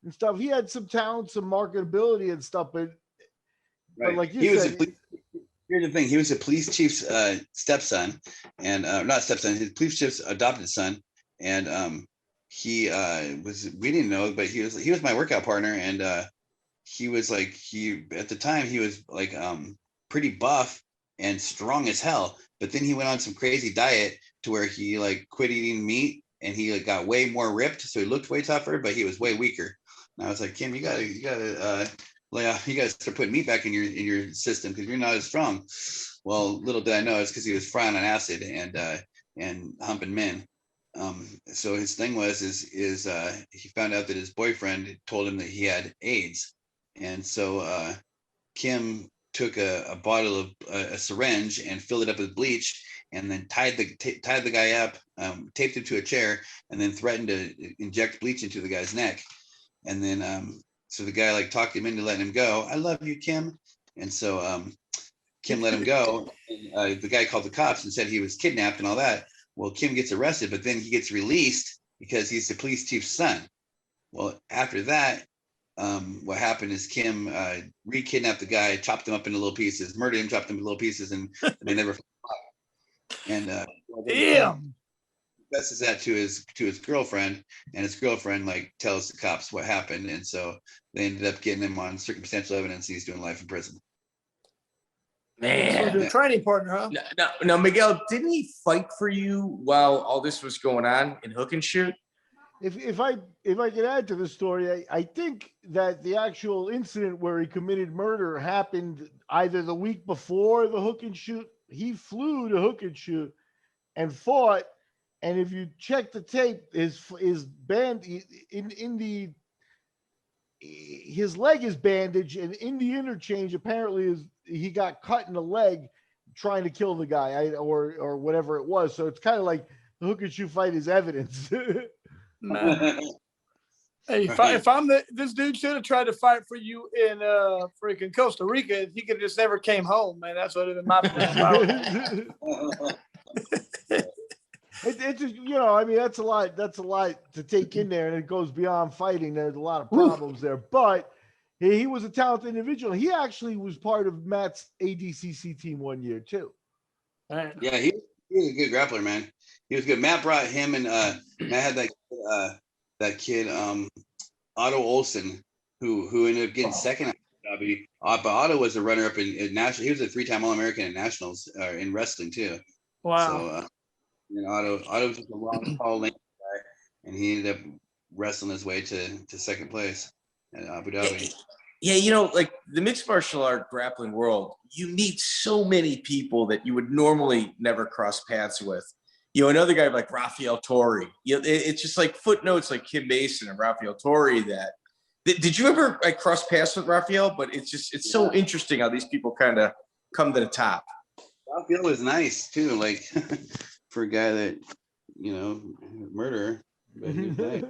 and stuff. He had some talent, some marketability and stuff, but like you said, here's the thing: he was a police chief's stepson, and not stepson, his police chief's adopted son, and he was, we didn't know, but he was my workout partner, and he was like, at the time he was like pretty buff and strong as hell, but then he went on some crazy diet to where he like quit eating meat, and he like got way more ripped, so he looked way tougher, but he was way weaker. And I was like, Kim, you gotta lay off. You gotta start putting meat back in your system because you're not as strong. Well, little did I know it's because he was frying on acid and humping men. So his thing was he found out that his boyfriend told him that he had AIDS, and so Kim took a bottle of a syringe and filled it up with bleach, and then tied the guy up, taped him to a chair, and then threatened to inject bleach into the guy's neck. And then so the guy like talked him into letting him go. I love you, Kim. And so Kim let him go. And, the guy called the cops and said he was kidnapped and all that. Well, Kim gets arrested, but then he gets released because he's the police chief's son. Well, after that, what happened is Kim re-kidnapped the guy, chopped him up into little pieces, murdered him, chopped him into little pieces, and they never fought. And damn, confesses that to his girlfriend, and his girlfriend like tells the cops what happened, and so they ended up getting him on circumstantial evidence. He's doing life in prison. Man, a training partner, huh? Now, Miguel, didn't he fight for you while all this was going on in Hook and Shoot? If I could add to the story, I think that the actual incident where he committed murder happened either the week before the Hook and Shoot. He flew to Hook and Shoot and fought, and if you check the tape, his band his leg is bandaged, and in the interchange apparently he got cut in the leg trying to kill the guy, or whatever it was. So it's kind of like the Hook and Shoot fight is evidence. Hey, if I'm this dude should have tried to fight for you in freaking Costa Rica. He could have just never came home, man. That's what would have been my plan. It's just, I mean, that's a lot to take in there, and it goes beyond fighting. There's a lot of problems there, but he was a talented individual. He actually was part of Matt's ADCC team one year too. Yeah, he was a good grappler, man. He was good. Matt brought him, and Matt had that kid Otto Olson, who ended up getting second at WWE. But Otto was a runner-up in national. He was a 3-time All-American in nationals in wrestling too. Wow. So Otto was just a long, tall, lanky guy, and he ended up wrestling his way to second place at Abu Dhabi. Yeah, like the mixed martial art grappling world, you meet so many people that you would normally never cross paths with. Another guy like Rafael Torre. It's just like footnotes like Kim Mason and Rafael Torre. Did you ever like cross paths with Rafael? But it's so interesting how these people kind of come to the top. Rafael was nice too, like for a guy that murderer. But he was nice.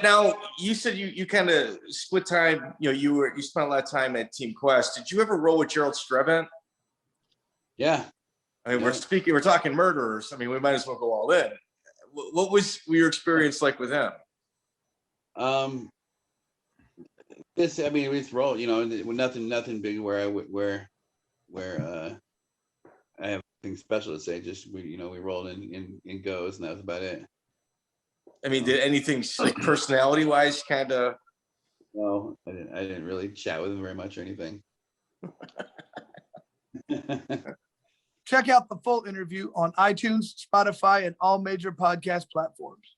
Now you said you kind of split time. You spent a lot of time at Team Quest. Did you ever roll with Gerald Strevent? Yeah. I mean, we're talking murderers. I mean, we might as well go all in. What was your experience like with him? It's roll, nothing big where I have anything special to say. Just we rolled in goes, and that was about it. I mean, did anything like personality wise kind of? No, I didn't really chat with him very much or anything. Check out the full interview on iTunes, Spotify, and all major podcast platforms.